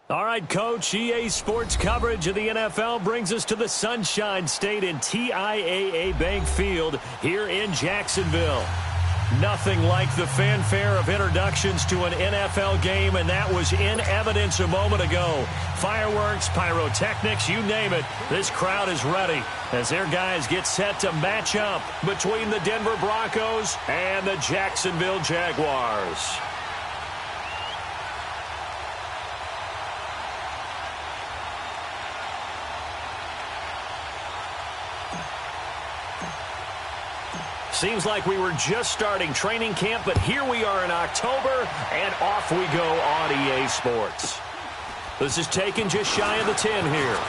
All right, Coach, EA Sports coverage of the NFL brings us to the Sunshine State in TIAA Bank Field here in Jacksonville. Nothing like the fanfare of introductions to an NFL game, and that was in evidence a moment ago. Fireworks, pyrotechnics, you name it. This crowd is ready as their guys get set to match up between the Denver Broncos and the Jacksonville Jaguars. Seems like we were just starting training camp, but here we are in October, and off we go on EA Sports. This is taken just shy of the 10 here.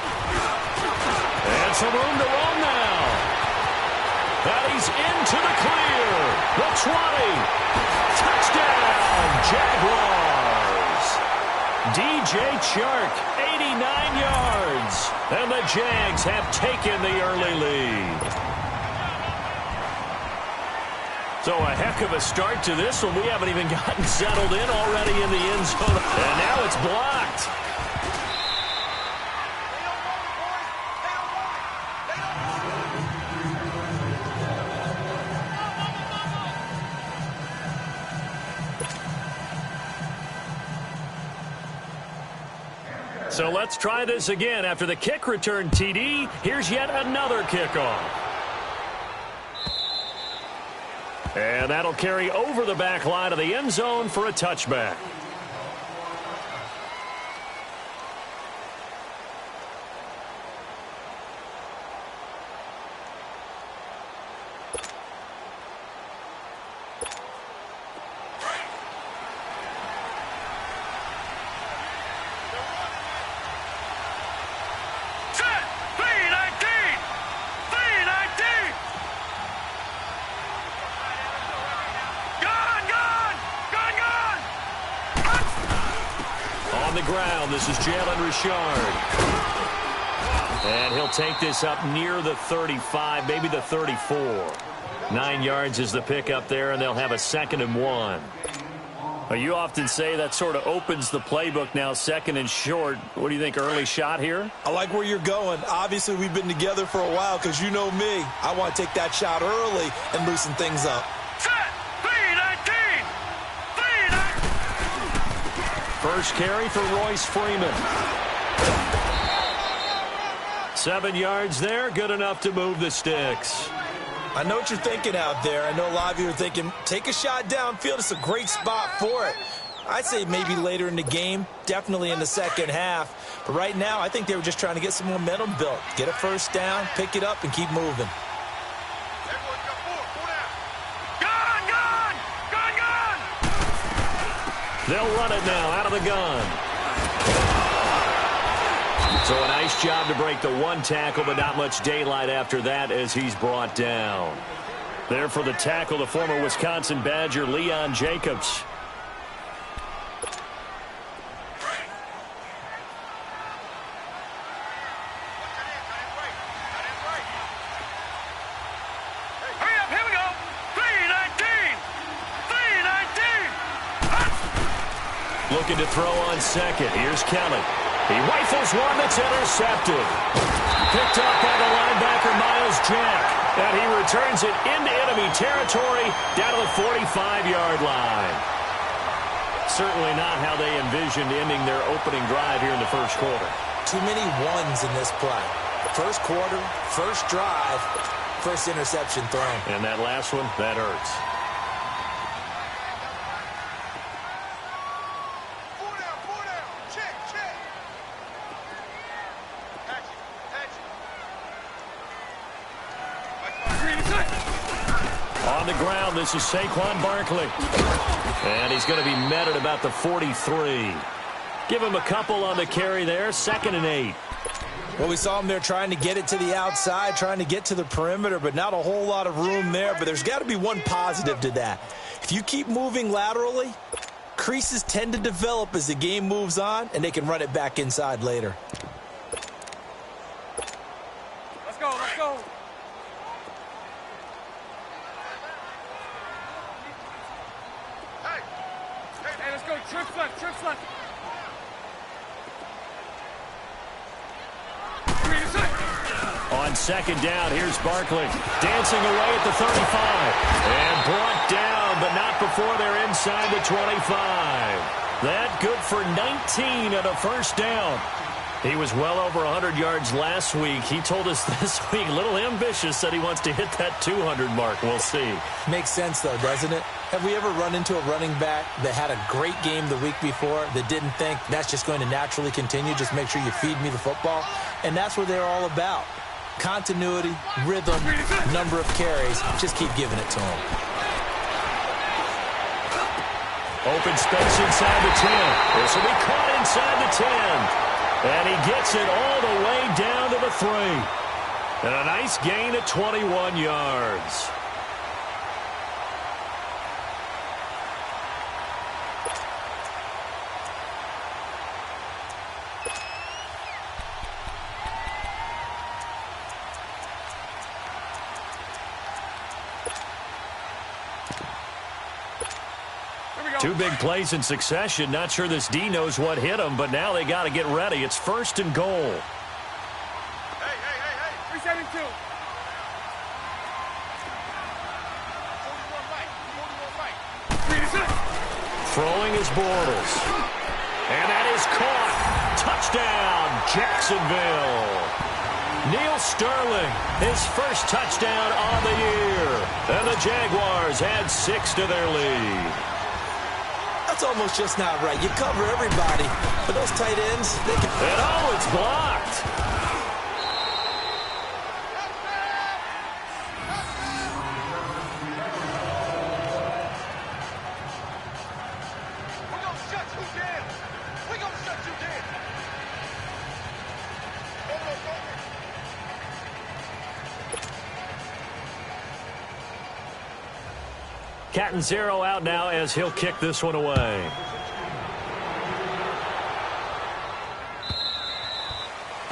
And some room to roam now. And he's into the clear. The 20. Touchdown, Jaguars. DJ Chark, 89 yards. And the Jags have taken the early lead. So a heck of a start to this one. We haven't even gotten settled in already in the end zone. And now it's blocked. So let's try this again. After the kick return TD, here's yet another kickoff. And that'll carry over the back line of the end zone for a touchback. This is Jalen Richard. And he'll take this up near the 35, maybe the 34. 9 yards is the pickup there, and they'll have a 2nd and 1. Well, you often say that sort of opens the playbook now, 2nd and short. What do you think, early shot here? I like where you're going. Obviously, we've been together for a while because you know me. I want to take that shot early and loosen things up. First carry for Royce Freeman. 7 yards there, good enough to move the sticks. I know what you're thinking out there. I know a lot of you are thinking, take a shot downfield. It's a great spot for it. I'd say maybe later in the game, definitely in the second half. But right now, I think they were just trying to get some momentum built. Get a first down, pick it up, and keep moving. They'll run it now out of the gun. So a nice job to break the one tackle, but not much daylight after that as he's brought down. There for the tackle, the former Wisconsin Badger, Leon Jacobs. Looking to throw on second. Here's Kelly. He rifles one that's intercepted. Picked up by the linebacker, Miles Jack. And he returns it into enemy territory down to the 45-yard line. Certainly not how they envisioned ending their opening drive here in the first quarter. Too many ones in this play. First quarter, first drive, first interception thrown. And that last one, that hurts. On the ground, this is Saquon Barkley. And he's going to be met at about the 43. Give him a couple on the carry there, 2nd and 8. Well, we saw him there trying to get it to the outside, trying to get to the perimeter, but not a whole lot of room there. But there's got to be one positive to that. If you keep moving laterally, creases tend to develop as the game moves on, and they can run it back inside later. Let's go, let's go. Hey, let's go. Trips left, trips left. On 2nd down, here's Barkley. Dancing away at the 35. And brought down, but not before they're inside the 25. That good for 19 and a first down. He was well over 100 yards last week. He told us this week, a little ambitious, said he wants to hit that 200 mark. We'll see. Makes sense, though, doesn't it? Have we ever run into a running back that had a great game the week before that didn't think that's just going to naturally continue? Just make sure you feed me the football. And that's what they're all about. Continuity, rhythm, number of carries. Just keep giving it to them. Open space inside the 10. This will be caught inside the 10. And he gets it all the way down to the 3. And a nice gain of 21 yards. Two big plays in succession. Not sure this D knows what hit him, but now they got to get ready. It's 1st and goal. Hey. 372. 41 right. Throwing is Bortles. And that is caught. Touchdown, Jacksonville. Neil Sterling, his first touchdown on the year. And the Jaguars add 6 to their lead. That's almost just not right. You cover everybody, but those tight ends, they can... And oh, it's blocked. We're going to shut you down. We're going to shut you down. Cat and 0 out now as he'll kick this one away.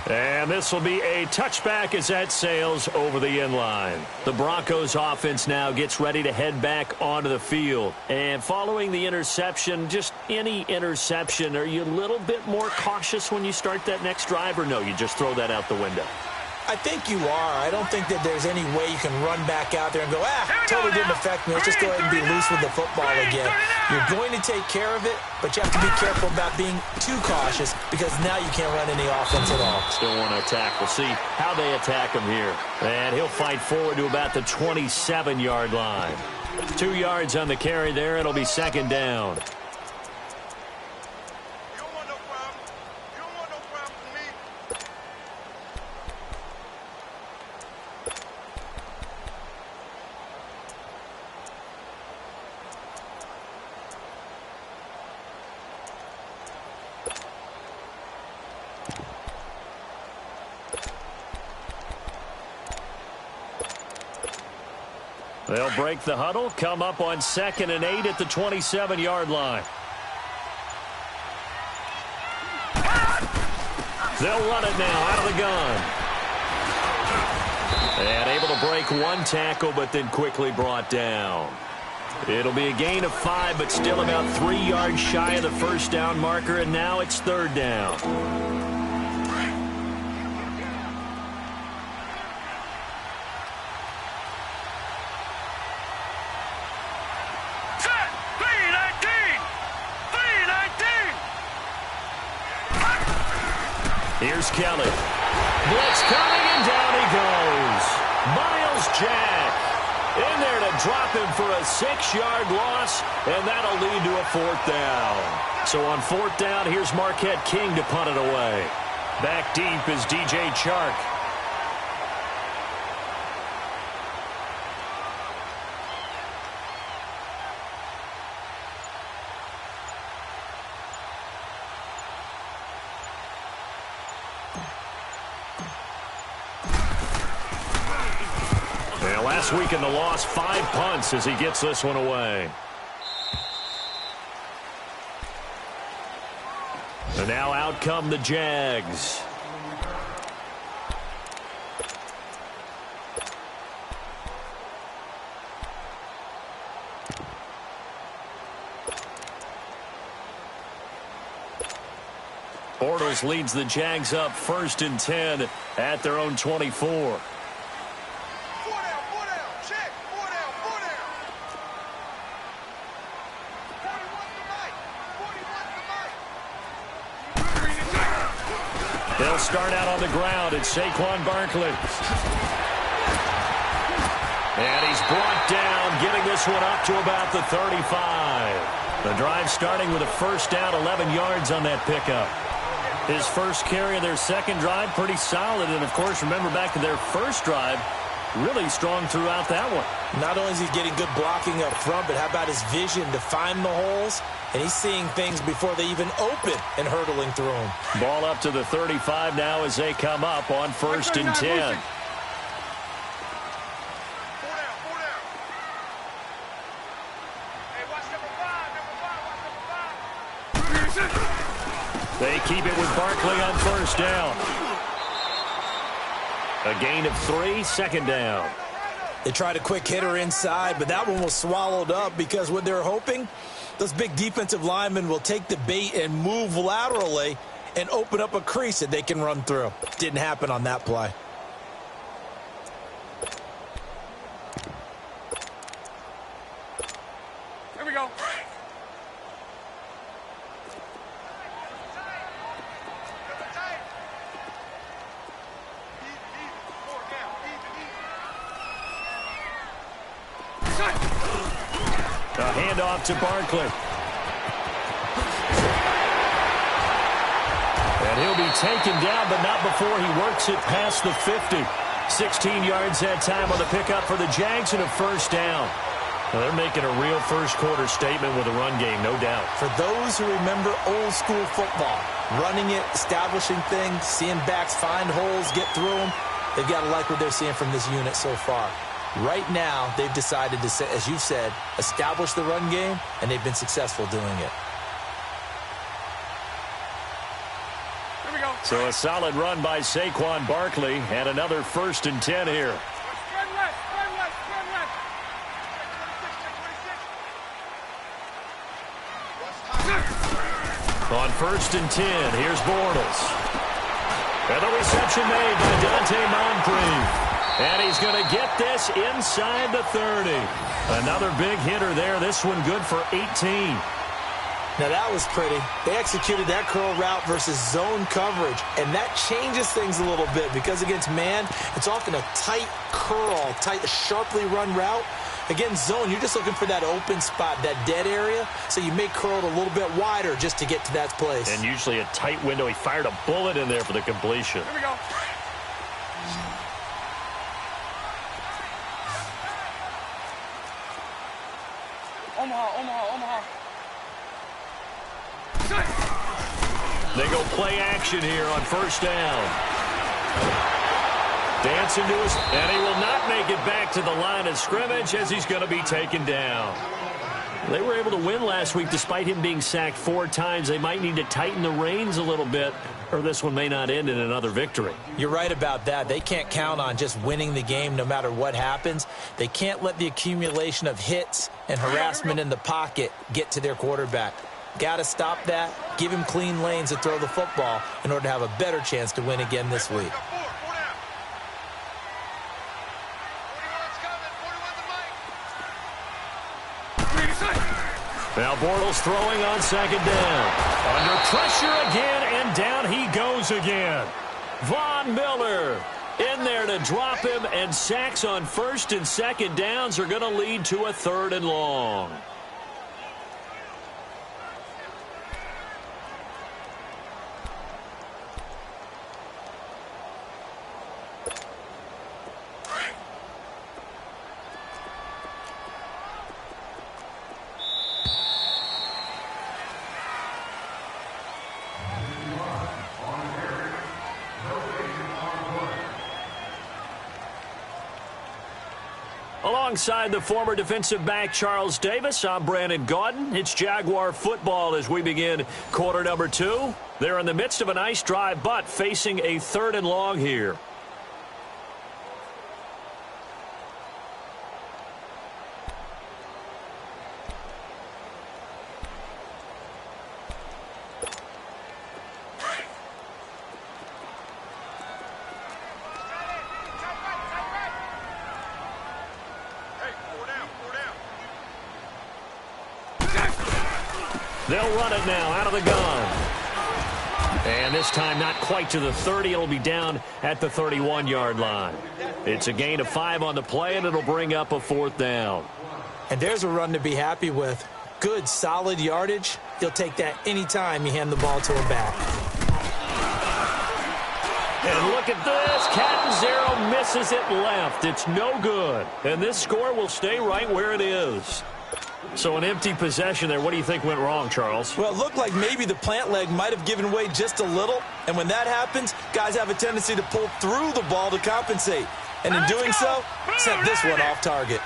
And this will be a touchback as that sails over the end line. The Broncos offense now gets ready to head back onto the field. And following the interception, just any interception, are you a little bit more cautious when you start that next drive, or no, you just throw that out the window? I think you are. I don't think that there's any way you can run back out there and go, totally didn't affect me. Let's just go ahead and be loose with the football again. You're going to take care of it, but you have to be careful about being too cautious because now you can't run any offense at all. Still want to attack. We'll see how they attack him here. And he'll fight forward to about the 27-yard line. 2 yards on the carry there. It'll be 2nd down. They'll break the huddle, come up on 2nd and 8 at the 27-yard line. They'll run it now out of the gun. And able to break one tackle, but then quickly brought down. It'll be a gain of 5, but still about 3 yards shy of the first down marker, and now it's 3rd down. Here's Kelly. Blitz coming, and down he goes. Miles Jack in there to drop him for a 6-yard loss, and that'll lead to a 4th down. So on 4th down, here's Marquette King to punt it away. Back deep is DJ Chark. Last week in the loss, 5 punts as he gets this one away. And now out come the Jags. Bortles leads the Jags up 1st and 10 at their own 24. They'll start out on the ground. It's Saquon Barkley. And he's brought down, getting this one up to about the 35. The drive starting with a 1st down, 11 yards on that pickup. His first carry of their 2nd drive, pretty solid. And, of course, remember back to their 1st drive, really strong throughout that one. Not only is he getting good blocking up front, but how about his vision to find the holes? And he's seeing things before they even open and hurdling through them. Ball up to the 35 now as they come up on 1st and 10. They keep it with Barkley on 1st down. A gain of 3, 2nd down. They tried a quick hitter inside, but that one was swallowed up because what they're hoping, those big defensive linemen will take the bait and move laterally and open up a crease that they can run through. Didn't happen on that play. Here we go. A handoff to Barkley. And he'll be taken down, but not before he works it past the 50. 16 yards that time on the pickup for the Jags and a 1st down. Well, they're making a real first-quarter statement with a run game, no doubt. For those who remember old-school football, running it, establishing things, seeing backs find holes, get through them, they've got to like what they're seeing from this unit so far. Right now, they've decided to, as you said, establish the run game, and they've been successful doing it. Here we go. So a solid run by Saquon Barkley, and another 1st and 10 here. Spread left, spread left, spread left. On 1st and 10, here's Bortles. And the reception made by Dante Moncrief. And he's going to get this inside the 30. Another big hitter there. This one good for 18. Now that was pretty. They executed that curl route versus zone coverage, and that changes things a little bit because against man, it's often a tight curl, tight, sharply run route. Against zone, you're just looking for that open spot, that dead area, so you may curl it a little bit wider just to get to that place. And usually a tight window. He fired a bullet in there for the completion. Here we go. Omaha. They go play action here on 1st down. Dancing to his, and he will not make it back to the line of scrimmage as he's going to be taken down. They were able to win last week despite him being sacked 4 times. They might need to tighten the reins a little bit, or this one may not end in another victory. You're right about that. They can't count on just winning the game no matter what happens. They can't let the accumulation of hits and harassment in the pocket get to their quarterback. Got to stop that, give him clean lanes to throw the football in order to have a better chance to win again this week. Now Bortles throwing on second down. Under pressure again, and down he goes again. Von Miller in there to drop him, and sacks on first and second downs are going to lead to a 3rd and long. Alongside the former defensive back Charles Davis, I'm Brandon Gaudin. It's Jaguar football as we begin quarter number 2. They're in the midst of a nice drive, but facing a 3rd and long here. They'll run it now out of the gun. And this time not quite to the 30. It'll be down at the 31-yard line. It's a gain of 5 on the play, and it'll bring up a 4th down. And there's a run to be happy with. Good, solid yardage. He'll take that anytime you hand the ball to him back. And look at this. Catanzaro misses it left. It's no good. And this score will stay right where it is. So an empty possession there. What do you think went wrong, Charles? Well, it looked like maybe the plant leg might have given way just a little. And when that happens, guys have a tendency to pull through the ball to compensate. And in doing so, sent this one off target.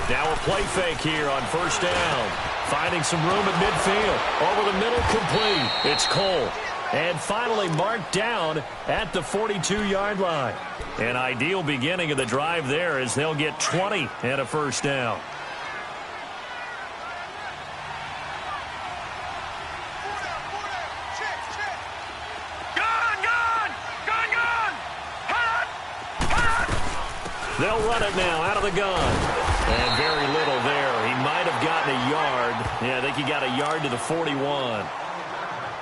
Now a play fake here on first down. Finding some room at midfield. Over the middle, complete. It's Cole. And finally marked down at the 42-yard line. An ideal beginning of the drive there as they'll get 20 and a first down. They'll run it now out of the gun. And very little there. He might have gotten a yard. Yeah, I think he got a yard to the 41.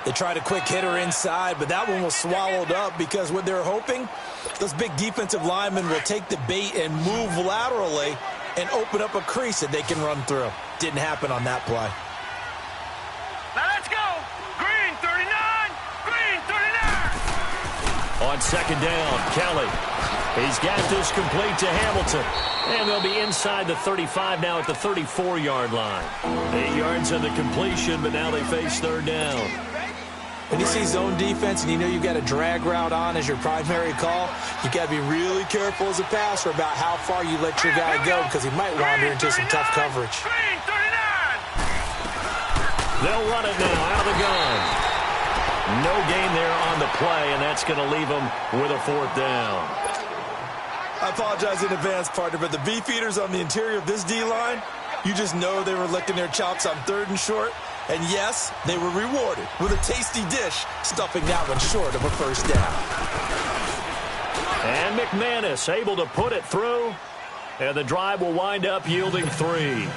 They tried a quick hitter inside, but that one was swallowed up because what they're hoping, those big defensive linemen will take the bait and move laterally and open up a crease that they can run through. Didn't happen on that play. Now let's go. Green 39. Green 39. On second down, Kelly. He's got this complete to Hamilton. And they'll be inside the 35 now at the 34-yard line. 8 yards on the completion, but now they face 3rd down. When you see zone defense and you know you've got a drag route on as your primary call, you got to be really careful as a passer about how far you let your guy go because he might wander into some tough coverage. They'll run it now out of the gun. No gain there on the play, and that's going to leave them with a 4th down. I apologize in advance, partner, but the beefeaters on the interior of this D-line, you just know they were licking their chops on 3rd and short. And yes, they were rewarded with a tasty dish, stuffing that one short of a first down. And McManus able to put it through, and the drive will wind up yielding 3.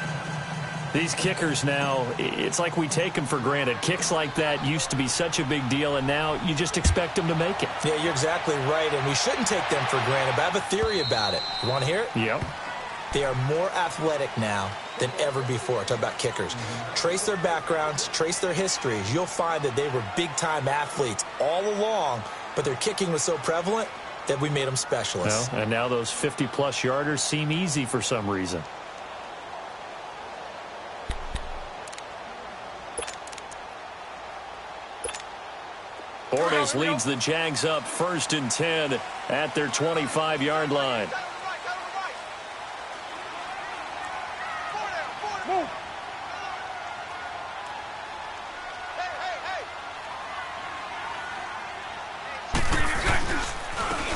These kickers now, it's like we take them for granted. Kicks like that used to be such a big deal, and now you just expect them to make it. Yeah, you're exactly right, and we shouldn't take them for granted, but I have a theory about it. You want to hear it? Yep. They are more athletic now than ever before. Talk about kickers. Trace their backgrounds, trace their histories. You'll find that they were big-time athletes all along, but their kicking was so prevalent that we made them specialists. Well, and now those 50-plus yarders seem easy for some reason. Bortles leads the Jags up 1st and 10 at their 25-yard line.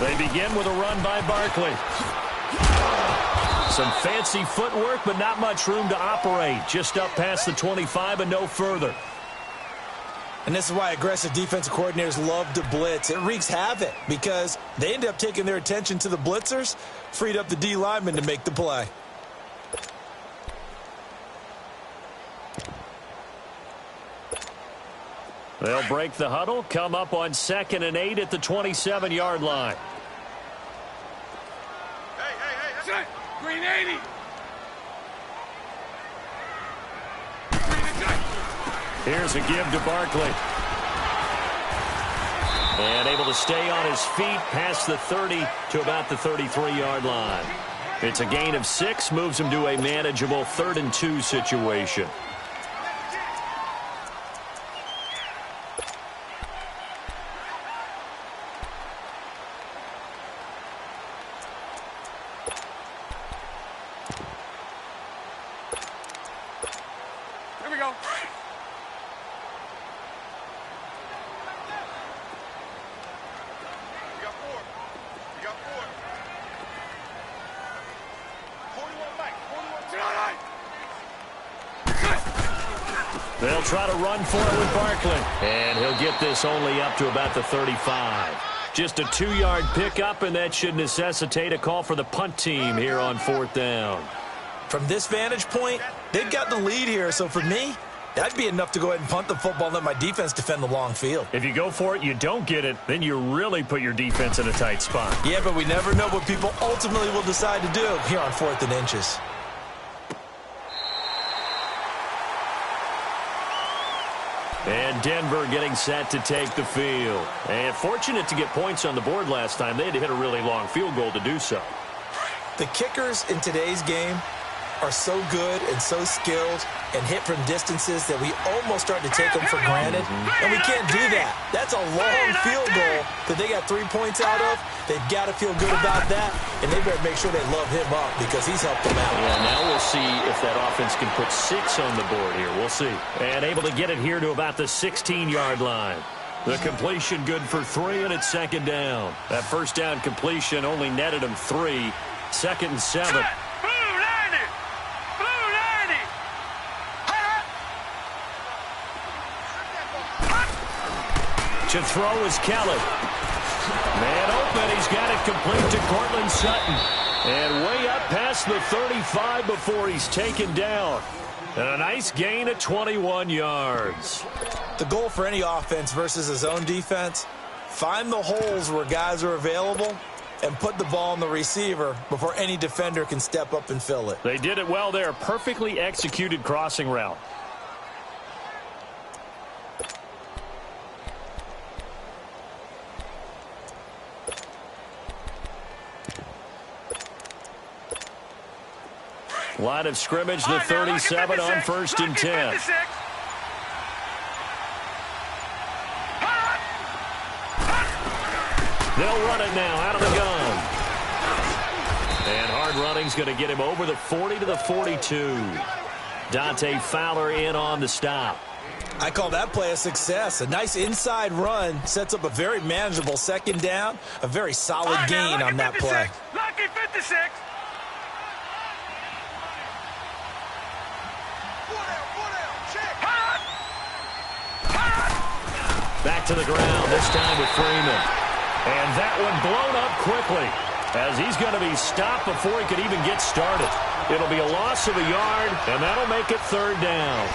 They begin with a run by Barkley. Some fancy footwork, but not much room to operate. Just up past the 25 and no further. And this is why aggressive defensive coordinators love to blitz. It wreaks havoc because they end up taking their attention to the blitzers, freed up the D lineman to make the play. They'll break the huddle, come up on 2nd and 8 at the 27-yard line. Hey. Green 80. Here's a give to Barkley. And able to stay on his feet past the 30 to about the 33-yard line. It's a gain of 6, moves him to a manageable 3rd and 2 situation. Here we go. You got four. 41 back. 41. They'll try to run for it with Barkley. And he'll get this only up to about the 35. Just a 2-yard pickup, and that should necessitate a call for the punt team here on 4th down. From this vantage point, they've got the lead here. So for me, that'd be enough to go ahead and punt the football and let my defense defend the long field. If you go for it, you don't get it, then you really put your defense in a tight spot. Yeah, but we never know what people ultimately will decide to do here on 4th and inches. And Denver getting set to take the field. And fortunate to get points on the board last time. They had to hit a really long field goal to do so. The kickers in today's game are so good and so skilled and hit from distances that we almost start to take them for granted. And we can't do that. That's a long field goal that they got 3 points out of. They've got to feel good about that, and they better make sure they love him up because he's helped them out. Yeah, now we'll see if that offense can put 6 on the board here. We'll see. And able to get it here to about the 16-yard line. The completion good for 3, and it's 2nd down. That first down completion only netted him 3. 2nd and 7. To throw is Kelly. Man open, he's got it complete to Cortland Sutton. And way up past the 35 before he's taken down. And a nice gain at 21 yards. The goal for any offense versus his own defense, find the holes where guys are available and put the ball on the receiver before any defender can step up and fill it. They did it well there. Perfectly executed crossing route. Line of scrimmage, the 37 on 1st and 10. They'll run it now out of the gun. And hard running's going to get him over the 40 to the 42. Dante Fowler in on the stop. I call that play a success. A nice inside run sets up a very manageable 2nd down. A very solid gain on that play. Lucky 56. Back to the ground, this time with Freeman. And that one blown up quickly as he's going to be stopped before he could even get started. It'll be a loss of a yard, and that'll make it 3rd down.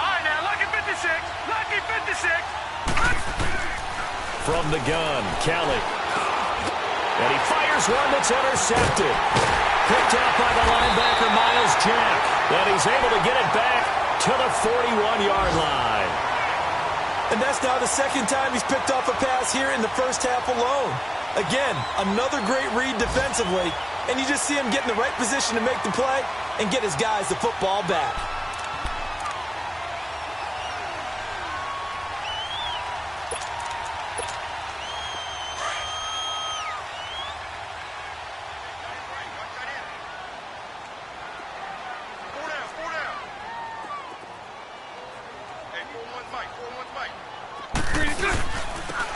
All right, now, lucky 56. Lucky 56. From the gun, Kelly. And he fires one that's intercepted. Picked out by the linebacker, Miles Jack. And he's able to get it back to the 41-yard line. And that's now the 2nd time he's picked off a pass here in the first half alone. Again, another great read defensively, and you just see him get in the right position to make the play and get his guys the football back.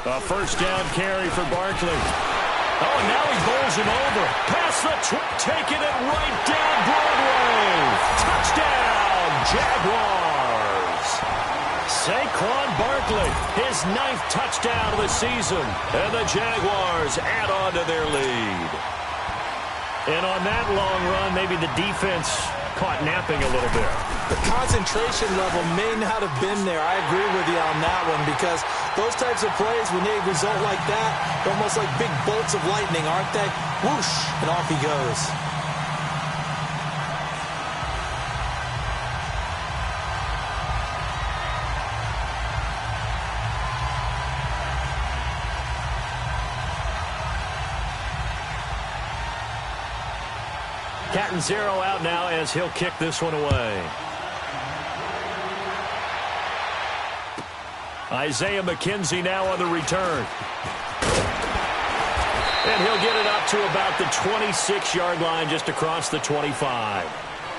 A first down carry for Barkley. Oh, and now he bowls him over. Past the taking it right down Broadway. Touchdown, Jaguars. Saquon Barkley, his 9th touchdown of the season. And the Jaguars add on to their lead. And on that long run, maybe the defense caught napping a little bit. The concentration level may not have been there. I agree with you on that one, because those types of plays, when they result like that, they're almost like big bolts of lightning, aren't they? Whoosh, and off he goes. Cat and zero out now as he'll kick this one away. Isaiah McKenzie now on the return. And he'll get it up to about the 26-yard line, just across the 25.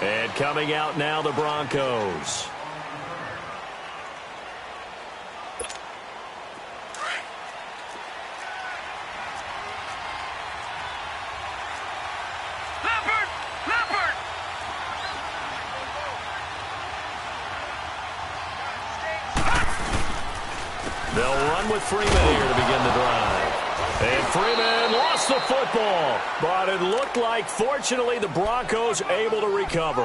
And coming out now, the Broncos. They'll run with Freeman here to begin the drive. And Freeman lost the football, but it looked like, fortunately, the Broncos able to recover.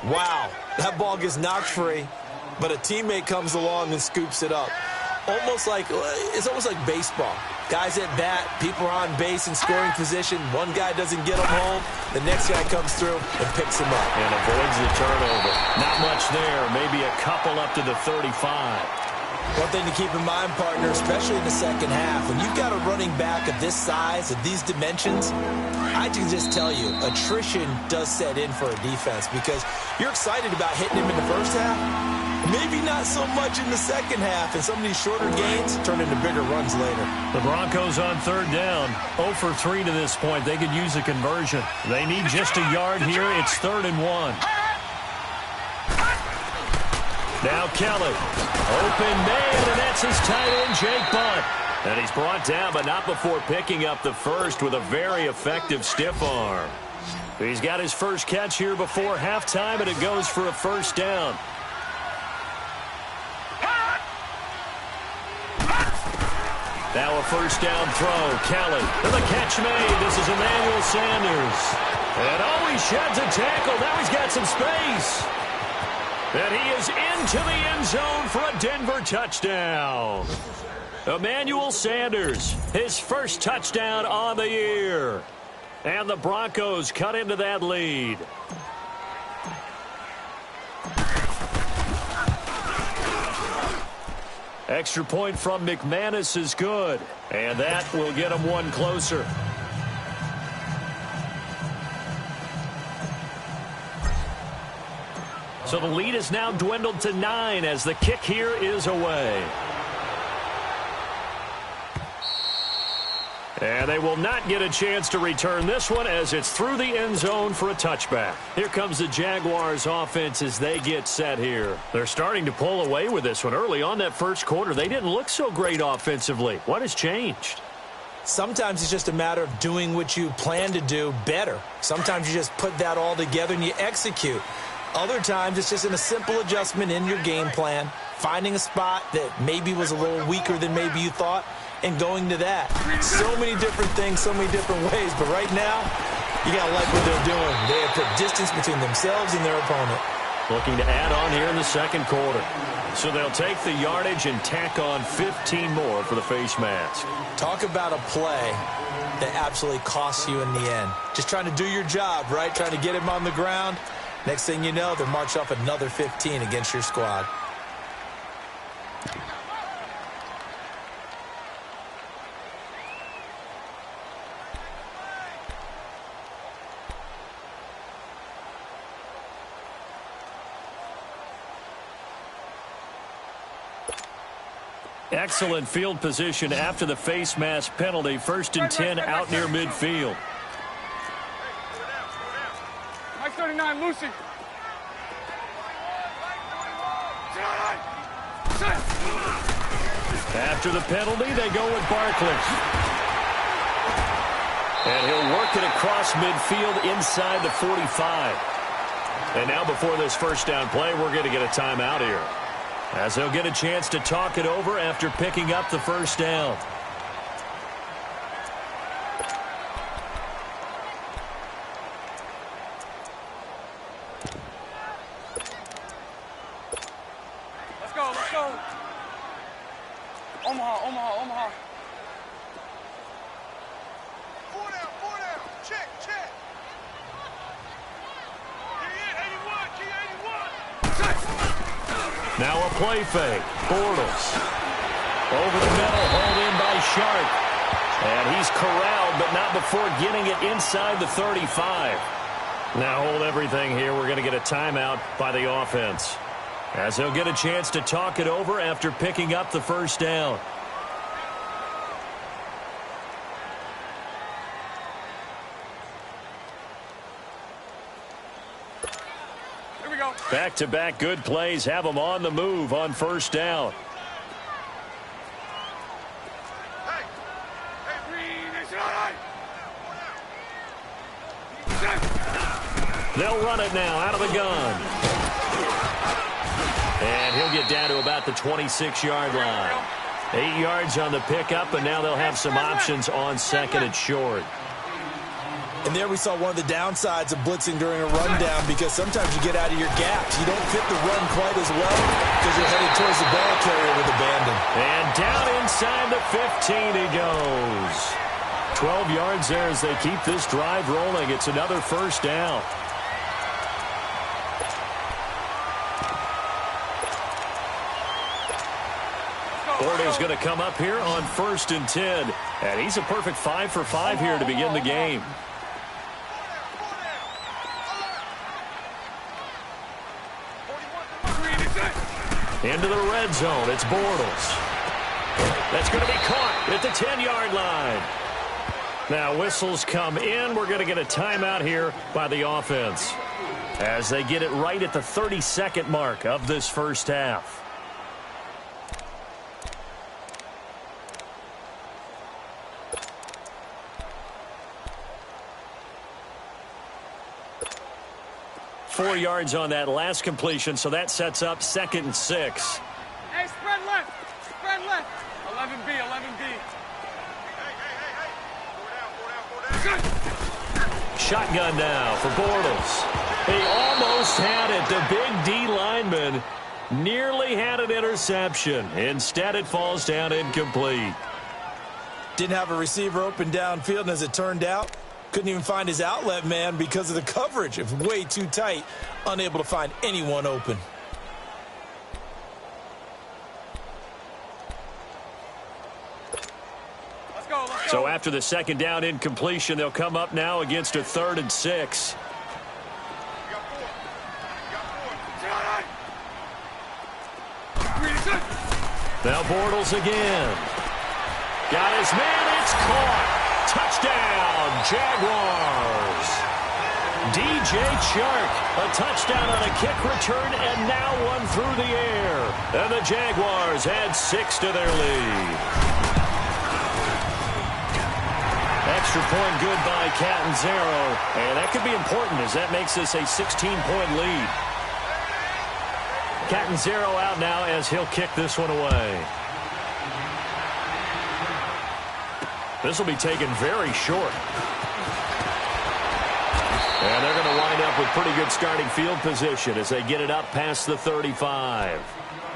Wow, that ball gets knocked free, but a teammate comes along and scoops it up. It's almost like baseball. Guys at bat, people are on base in scoring position. One guy doesn't get him home. The next guy comes through and picks him up. And avoids the turnover. Not much there. Maybe a couple up to the 35. One thing to keep in mind, partner, especially in the second half, when you've got a running back of this size, of these dimensions, I can just tell you, attrition does set in for a defense, because you're excited about hitting him in the first half, maybe not so much in the second half, and some of these shorter gains turn into bigger runs later. The Broncos on third down, 0 for 3 to this point. They could use a conversion. They need just a yard here. It's 3rd and 1. Now Kelly, open man, and that's his tight end, Jake Bunt. And he's brought down, but not before picking up the first with a very effective stiff arm. He's got his first catch here before halftime, and it goes for a first down. Now a first down throw, Kelly, and the catch made. This is Emmanuel Sanders. And he sheds a tackle. Now he's got some space. And he is into the end zone for a Denver touchdown. Emmanuel Sanders, his first touchdown on the year. And the Broncos cut into that lead. Extra point from McManus is good. And that will get him one closer. So the lead is now dwindled to 9 as the kick here is away. And they will not get a chance to return this one as it's through the end zone for a touchback. Here comes the Jaguars offense as they get set here. They're starting to pull away with this one. Early on that first quarter, they didn't look so great offensively. What has changed? Sometimes it's just a matter of doing what you plan to do better. Sometimes you just put that all together and you execute. Other times, it's just in a simple adjustment in your game plan, finding a spot that maybe was a little weaker than maybe you thought, and going to that. So many different things, so many different ways, but right now, you got to like what they're doing. They have put distance between themselves and their opponent. Looking to add on here in the second quarter. So they'll take the yardage and tack on 15 more for the face mask. Talk about a play that absolutely costs you in the end. Just trying to do your job, right? Trying to get him on the ground. Next thing you know, they'll march off another 15 against your squad. Excellent field position after the face mask penalty. 1st and 10 out near midfield. Mike 39, Lucy. After the penalty, they go with Barkley. And he'll work it across midfield inside the 45. And now before this first down play, we're going to get a timeout here, as they'll get a chance to talk it over after picking up the first down. Let's go, let's go. Omaha, Omaha, Omaha. 4 down, check, check. Now a play fake. Bortles. Over the middle, hauled in by Sharp. And he's corralled, but not before getting it inside the 35. Now hold everything here. We're going to get a timeout by the offense, as they'll get a chance to talk it over after picking up the first down. Back-to-back good plays have them on the move on first down. They'll run it now out of the gun. And he'll get down to about the 26-yard line. 8 yards on the pickup, and now they'll have some options on 2nd and short. And there we saw one of the downsides of blitzing during a rundown, because sometimes you get out of your gaps. You don't fit the run quite as well because you're headed towards the ball carrier with abandon. And down inside the 15 he goes. 12 yards there as they keep this drive rolling. It's another first down. Bortles going to come up here on 1st and 10. And he's a perfect 5 for 5 here to begin the game. Into the red zone. It's Bortles. That's going to be caught at the 10-yard line. Now whistles come in. We're going to get a timeout here by the offense, as they get it right at the 32nd mark of this first half. Four yards on that last completion, so that sets up 2nd and 6. Hey, spread left. Spread left. 11B, 11B. Hey. Shotgun now for Bortles. He almost had it. The big D lineman nearly had an interception. Instead, it falls down incomplete. Didn't have a receiver open downfield, and as it turned out, couldn't even find his outlet man because of the coverage. It was way too tight, unable to find anyone open. Let's go. So after the 2nd down incompletion, they'll come up now against a 3rd and 6. Now Bortles again. Got his man. It's caught. Touchdown, Jaguars. DJ Chark, a touchdown on a kick return, and now one through the air. And the Jaguars add 6 to their lead. Extra point good by Catanzaro, and that could be important as that makes this a 16-point lead. Catanzaro out now as he'll kick this one away. This will be taken very short. And they're going to wind up with pretty good starting field position as they get it up past the 35.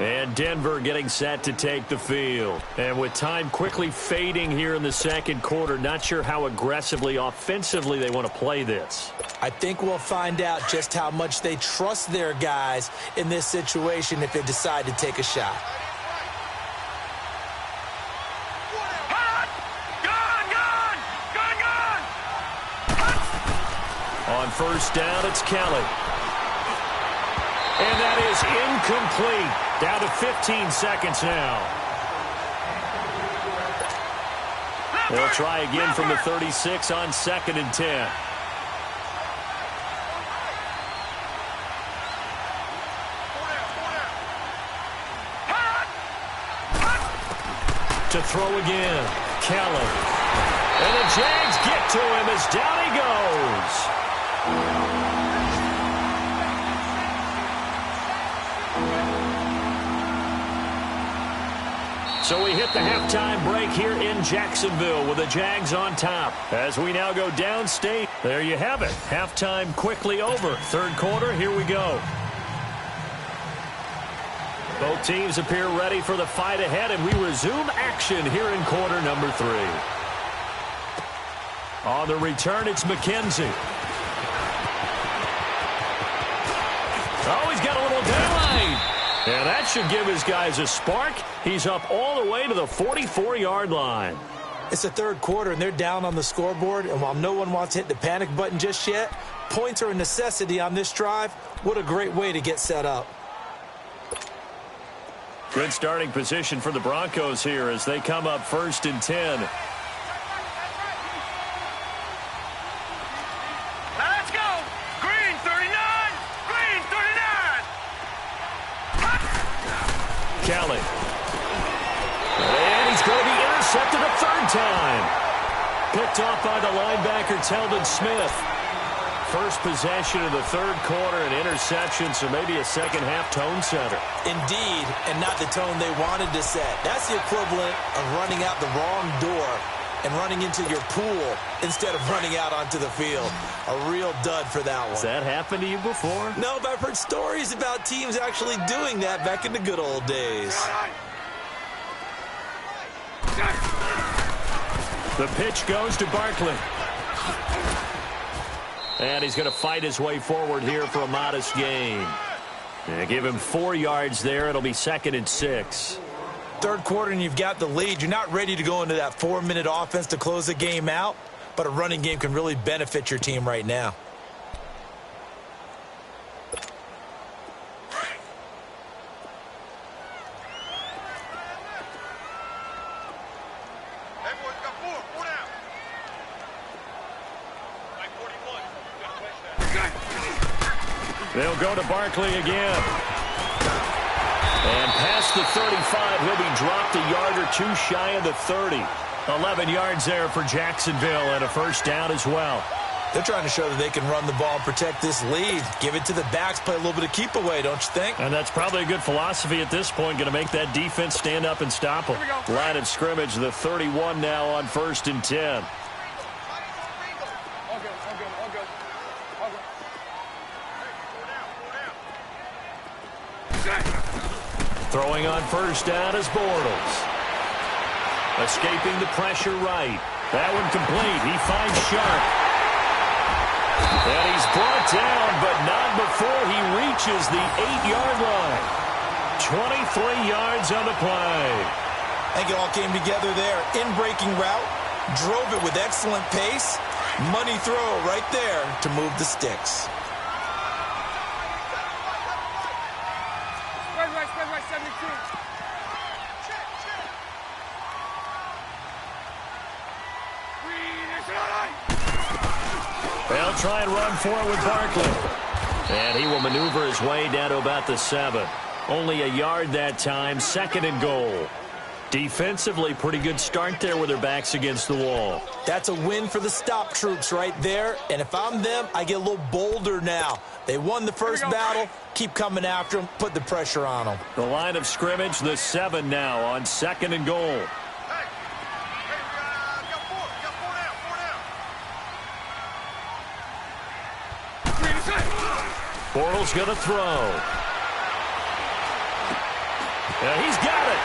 And Denver getting set to take the field. And with time quickly fading here in the 2nd quarter, not sure how aggressively, offensively they want to play this. I think we'll find out just how much they trust their guys in this situation if they decide to take a shot. On first down, it's Kelly. And that is incomplete. Down to 15 seconds now. They'll try again from the 36 on 2nd and 10. To throw again, Canale. And the Jags get to him as down he goes. So we hit the halftime break here in Jacksonville with the Jags on top. As we now go downstate, there you have it. Halftime quickly over. Third quarter, here we go. Both teams appear ready for the fight ahead, and we resume action here in quarter number 3. On the return, it's McKenzie. Oh, he's got a little daylight. And that should give his guys a spark. He's up all the way to the 44-yard line. It's the third quarter, and they're down on the scoreboard. And while no one wants to hit the panic button just yet, points are a necessity on this drive. What a great way to get set up. Good starting position for the Broncos here as they come up 1st and 10. Let's go. Green 39. Green 39. Canale. And he's going to be intercepted a third time. Picked off by the linebacker, Telvin Smith. First possession of the third quarter, an interception, so maybe a second-half tone setter. Indeed, and not the tone they wanted to set. That's the equivalent of running out the wrong door and running into your pool instead of running out onto the field. A real dud for that one. Has that happened to you before? No, but I've heard stories about teams actually doing that back in the good old days. The pitch goes to Barkley. And he's going to fight his way forward here for a modest gain. And give him 4 yards there. It'll be 2nd and 6. Third quarter and you've got the lead. You're not ready to go into that 4-minute offense to close the game out, but a running game can really benefit your team right now. They'll go to Barkley again. And past the 35, he'll be dropped a yard or two shy of the 30. 11 yards there for Jacksonville and a first down as well. They're trying to show that they can run the ball and protect this lead. Give it to the backs, play a little bit of keep away, don't you think? And that's probably a good philosophy at this point, going to make that defense stand up and stop them. Line of scrimmage, the 31 now on 1st and 10. Throwing on first down is Bortles. Escaping the pressure right. That one complete. He finds Sharp. And he's brought down, but not before he reaches the 8-yard line. 23 yards on the play. I think it all came together there. In-breaking route. Drove it with excellent pace. Money throw right there to move the sticks. Spread right, 72. They'll try and run for it with Barkley. And he will maneuver his way down to about the 7. Only a yard that time, 2nd and goal. Defensively, pretty good start there with their backs against the wall. That's a win for the stop troops right there. And if I'm them, I get a little bolder now. They won the first battle. Keep coming after them. Put the pressure on them. The line of scrimmage, the 7 now on 2nd and goal. Bortles going to throw. And he's got it.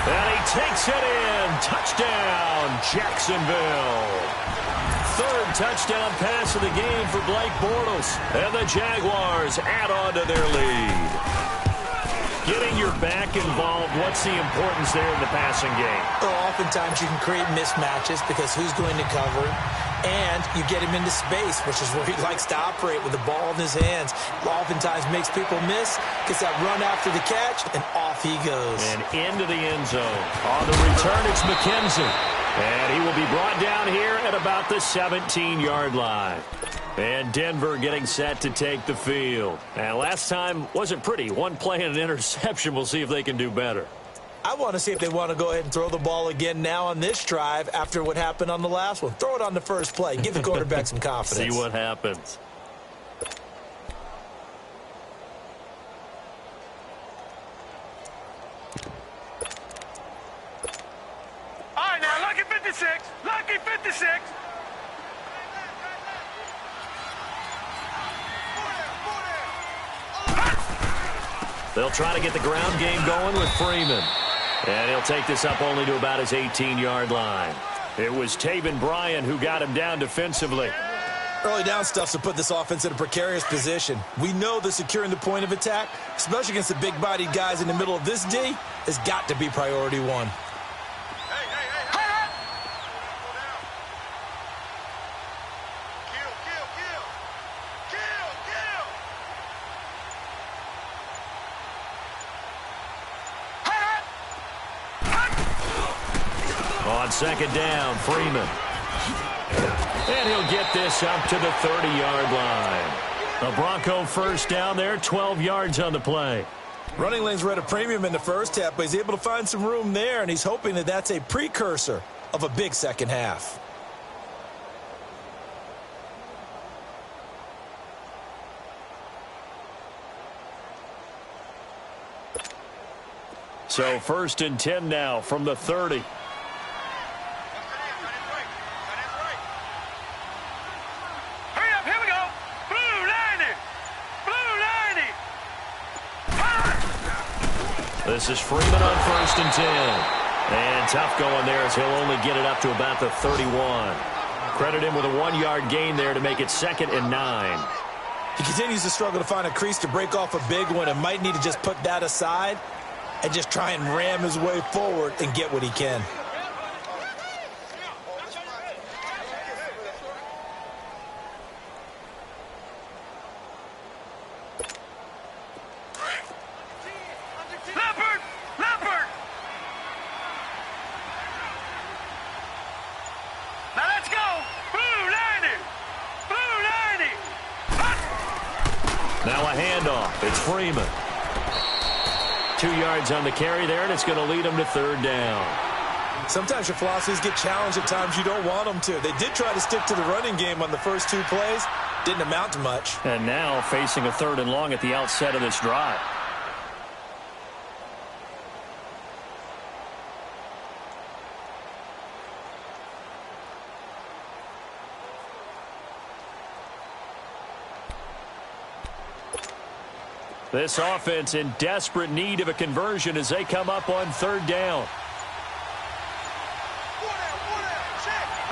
And he takes it in. Touchdown, Jacksonville. Third touchdown pass of the game for Blake Bortles. And the Jaguars add on to their lead. Getting your back involved, what's the importance there in the passing game? Well, oftentimes you can create mismatches because who's going to cover him? And you get him into space, which is where he likes to operate with the ball in his hands. Oftentimes makes people miss, gets that run after the catch, and off he goes. And into the end zone. On the return, it's McKenzie. And he will be brought down here at about the 17-yard line. And Denver getting set to take the field. And last time wasn't pretty. One play and an interception. We'll see if they can do better. I want to see if they want to go ahead and throw the ball again now on this drive after what happened on the last one. Throw it on the first play. Give the quarterback some confidence. See what happens. All right, now, lucky 56. Lucky 56. They'll try to get the ground game going with Freeman. And he'll take this up only to about his 18-yard line. It was Taven Bryan who got him down defensively. Early down stuff to put this offense in a precarious position. We know that securing the point of attack, especially against the big-bodied guys in the middle of this D, has got to be priority one. On second down, Freeman. And he'll get this up to the 30-yard line. The Bronco first down there, 12 yards on the play. Running lanes were at a premium in the first half, but he's able to find some room there, and he's hoping that that's a precursor of a big second half. So first and 10 now from the 30. This is Freeman on first and 10. And tough going there as he'll only get it up to about the 31. Credit him with a 1-yard gain there to make it 2nd and 9. He continues to struggle to find a crease to break off a big one and might need to just put that aside and just try and ram his way forward and get what he can. Now a handoff. It's Freeman. 2 yards on the carry there, and it's going to lead him to third down. Sometimes your philosophies get challenged at times you don't want them to. They did try to stick to the running game on the first 2 plays. Didn't amount to much. And now facing a 3rd and long at the outset of this drive. This offense in desperate need of a conversion as they come up on 3rd down.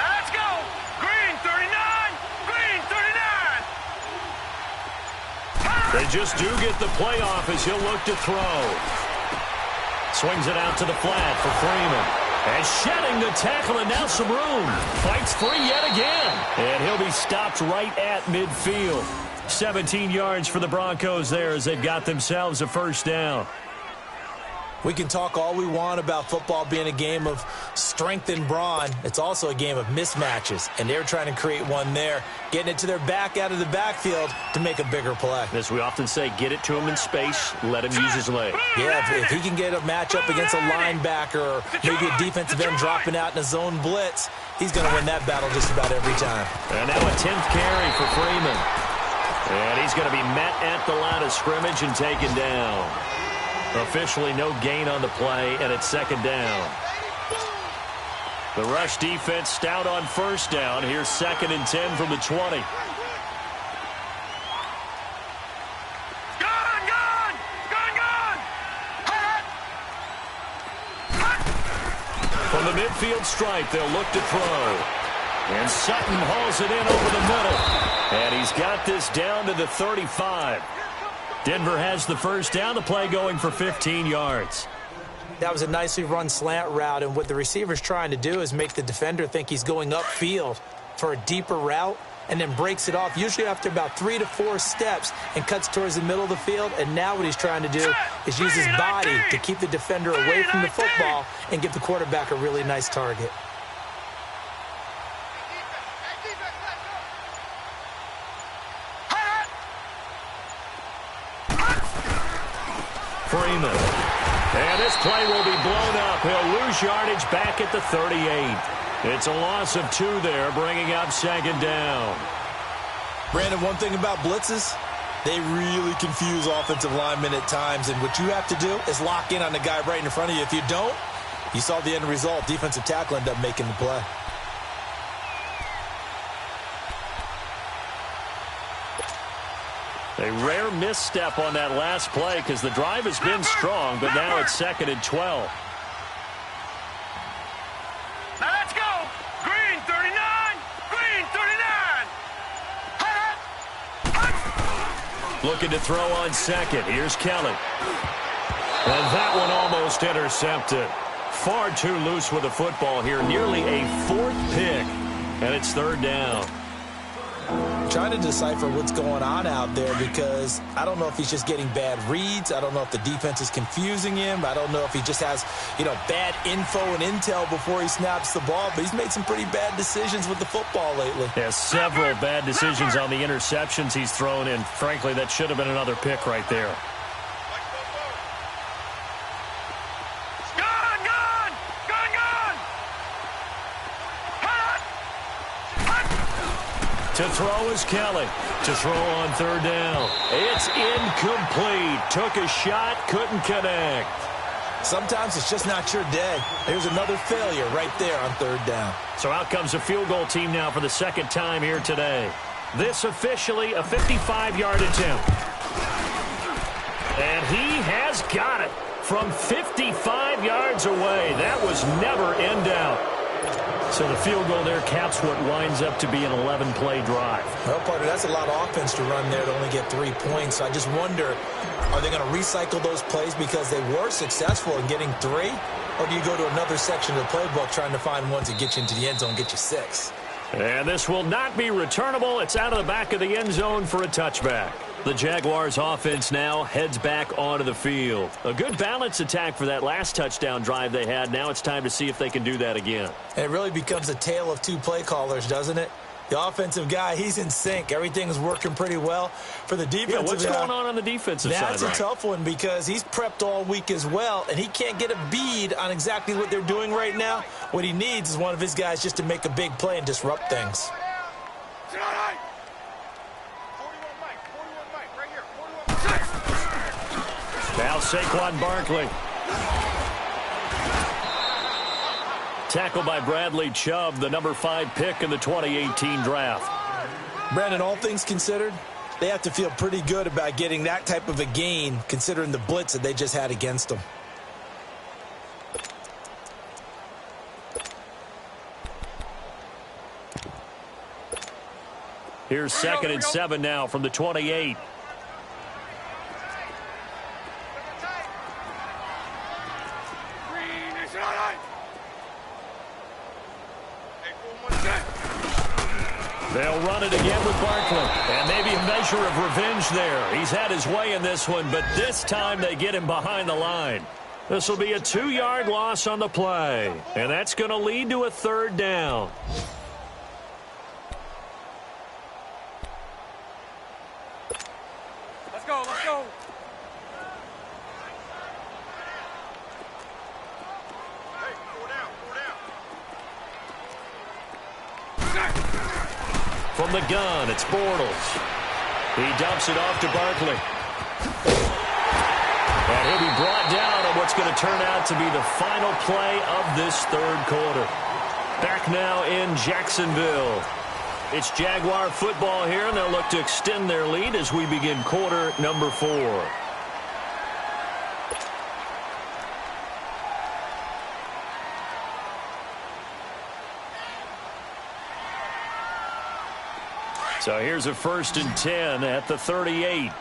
Let's go. Green 39. Green 39. They just do get the playoff as he'll look to throw. Swings it out to the flat for Freeman. And shedding the tackle and now some room. Fights free yet again. And he'll be stopped right at midfield. 17 yards for the Broncos there as they've got themselves a first down. We can talk all we want about football being a game of strength and brawn. It's also a game of mismatches, and they're trying to create one there, getting it to their back out of the backfield to make a bigger play. As we often say, get it to him in space, let him use his leg. Yeah, if he can get a matchup against a linebacker or maybe a defensive end dropping out in a zone blitz, he's going to win that battle just about every time. And now a 10th carry for Freeman. And he's going to be met at the line of scrimmage and taken down. Officially no gain on the play, and it's 2nd down. The rush defense stout on first down. Here's 2nd and 10 from the 20. From the midfield stripe, they'll look to throw. And Sutton hauls it in over the middle. And he's got this down to the 35. Denver has the first down. The play going for 15 yards. That was a nicely run slant route, and what the receiver's trying to do is make the defender think he's going upfield for a deeper route and then breaks it off, usually after about 3 to 4 steps, and cuts towards the middle of the field. And now what he's trying to do is use his body to keep the defender away from the football and give the quarterback a really nice target. Freeman. And this play will be blown up. He'll lose yardage back at the 38. It's a loss of 2 there, bringing up second down. Brandon, one thing about blitzes, they really confuse offensive linemen at times, and what you have to do is lock in on the guy right in front of you. If you don't, you saw the end result. Defensive tackle ended up making the play. A rare misstep on that last play because the drive has been strong, but now it's 2nd and 12. Now let's go. Green 39. Green 39. Looking to throw on second. Here's Kelly. And that one almost intercepted. Far too loose with the football here. Nearly a 4th pick. And it's 3rd down. Trying to decipher what's going on out there because I don't know if he's just getting bad reads. I don't know if the defense is confusing him. I don't know if he just has, bad info and intel before he snaps the ball. But he's made some pretty bad decisions with the football lately. Yeah, several bad decisions on the interceptions he's thrown in. Frankly, that should have been another pick right there. To throw is Kelly. To throw on 3rd down. It's incomplete. Took a shot, couldn't connect. Sometimes it's just not your day. There's another failure right there on 3rd down. So out comes a field goal team now for the 2nd time here today. This officially a 55-yard attempt. And he has got it from 55 yards away. That was never in doubt. So the field goal there caps what winds up to be an 11-play drive. Well, partner, that's a lot of offense to run there to only get 3 points. So I just wonder, are they going to recycle those plays because they were successful in getting 3? Or do you go to another section of the playbook trying to find ones that get you into the end zone and get you 6? And this will not be returnable. It's out of the back of the end zone for a touchback. The Jaguars offense now heads back onto the field. A good balance attack for that last touchdown drive they had. Now it's time to see if they can do that again. And it really becomes a tale of 2 play callers, doesn't it? The offensive guy, he's in sync. Everything's working pretty well. For the defensive guy, what's going on the defensive side? That's a tough one because he's prepped all week as well, and he can't get a bead on exactly what they're doing right now. What he needs is one of his guys just to make a big play and disrupt things. Now Saquon Barkley. Tackled by Bradley Chubb, the number 5 pick in the 2018 draft. Brandon, all things considered, they have to feel pretty good about getting that type of a gain considering the blitz that they just had against them. Here's 2nd and 7 now from the 28. They'll run it again with Barkley. And maybe a measure of revenge there. He's had his way in this one, but this time they get him behind the line. This will be a 2-yard loss on the play. And that's going to lead to a 3rd down. Let's go, let's go. From the gun, it's Bortles. He dumps it off to Barkley. And he'll be brought down on what's going to turn out to be the final play of this 3rd quarter. Back now in Jacksonville. It's Jaguar football here, and they'll look to extend their lead as we begin quarter number 4. So here's a 1st and 10 at the 38.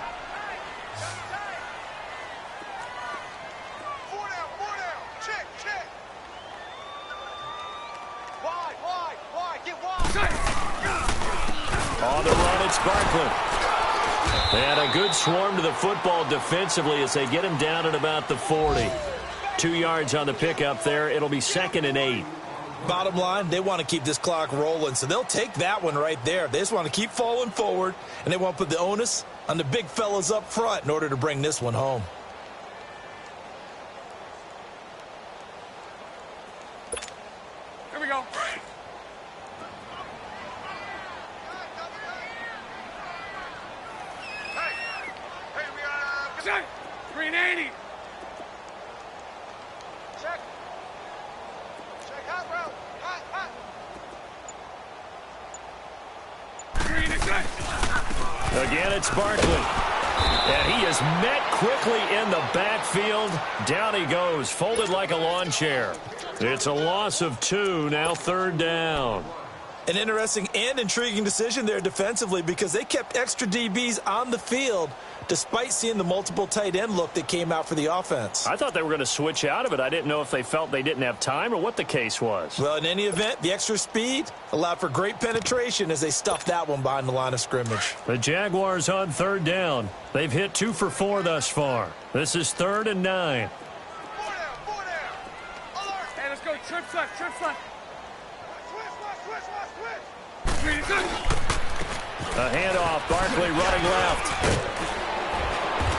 On the run, it's Barkley. And a good swarm to the football defensively as they get him down at about the 40. 2 yards on the pickup there. It'll be 2nd and 8. Bottom line, they want to keep this clock rolling, so they'll take that one right there. They just want to keep falling forward, and they want to put the onus on the big fellas up front in order to bring this one home. Green 80. Check. Check hot route. Hot, hot. Green is set. Again, it's Barkley. And he is met quickly in the backfield. Down he goes, folded like a lawn chair. It's a loss of 2, now 3rd down. An interesting and intriguing decision there defensively because they kept extra DBs on the field despite seeing the multiple tight end look that came out for the offense. I thought they were going to switch out of it. I didn't know if they felt they didn't have time or what the case was. Well, in any event, the extra speed allowed for great penetration as they stuffed that one behind the line of scrimmage. The Jaguars on 3rd down. They've hit 2 for 4 thus far. This is 3rd and 9. 4 down, 4 down. Alert. Hey, let's go. Trips left, trips left. Switch. Green is set. A handoff, Barkley running left.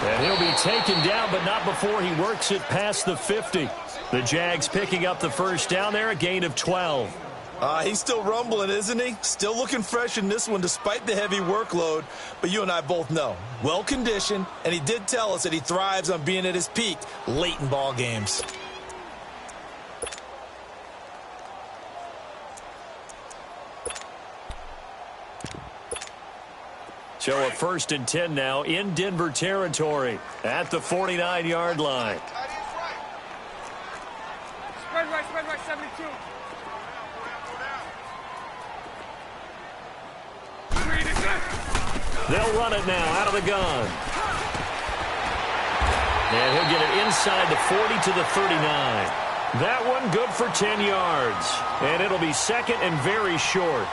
And he'll be taken down, but not before he works it past the 50. The Jags picking up the 1st down there, a gain of 12. He's still rumbling, isn't he? Still looking fresh in this one despite the heavy workload. But you and I both know, well-conditioned, and he did tell us that he thrives on being at his peak late in ball games. So a 1st and 10 now in Denver territory at the 49-yard line. Spread right, 72. Green is set. They'll run it now out of the gun. And he'll get it inside the 40 to the 39. That one good for 10 yards. And it'll be 2nd and very short.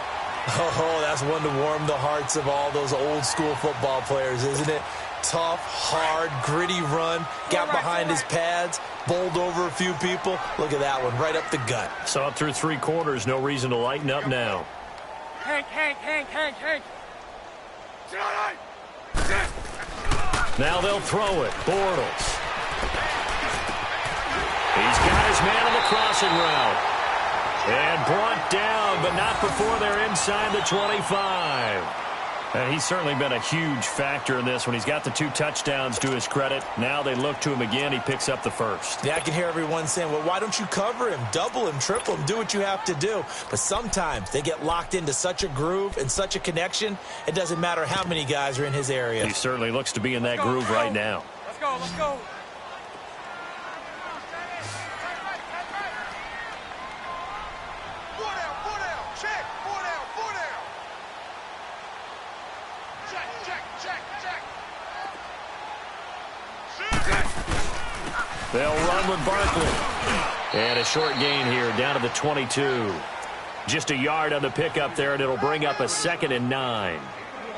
Oh, that's one to warm the hearts of all those old-school football players, isn't it? Tough, hard, gritty run, got behind his pads, bowled over a few people. Look at that one, right up the gut. Saw it through 3 quarters, no reason to lighten up now. Hank. Now they'll throw it. Bortles. He's got his man on the crossing route. And brought down, but not before they're inside the 25. And he's certainly been a huge factor in this when he's got the 2 touchdowns to his credit. Now they look to him again. He picks up the 1st. Yeah, I can hear everyone saying, well, why don't you cover him, double him, triple him, do what you have to do. But sometimes they get locked into such a groove and such a connection, it doesn't matter how many guys are in his area. He certainly looks to be in that groove right now. Let's go. 4 down. Check. 4 down. Check. They'll run with Barkley. And a short gain here down to the 22. Just a yard on the pickup there, and it'll bring up a 2nd and 9.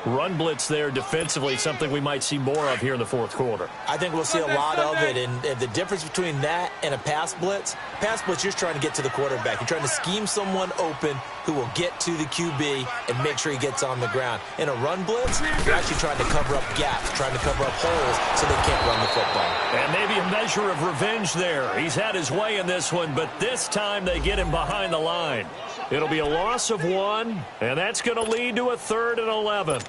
Run blitz there defensively, something we might see more of here in the 4th quarter. I think we'll see a lot of it, and the difference between that and a pass blitz, you're just trying to get to the quarterback. You're trying to scheme someone open who will get to the QB and make sure he gets on the ground. In a run blitz, you're actually trying to cover up gaps, trying to cover up holes so they can't run the football. And maybe a measure of revenge there. He's had his way in this one, but this time they get him behind the line. It'll be a loss of 1, and that's going to lead to a 3rd and 11.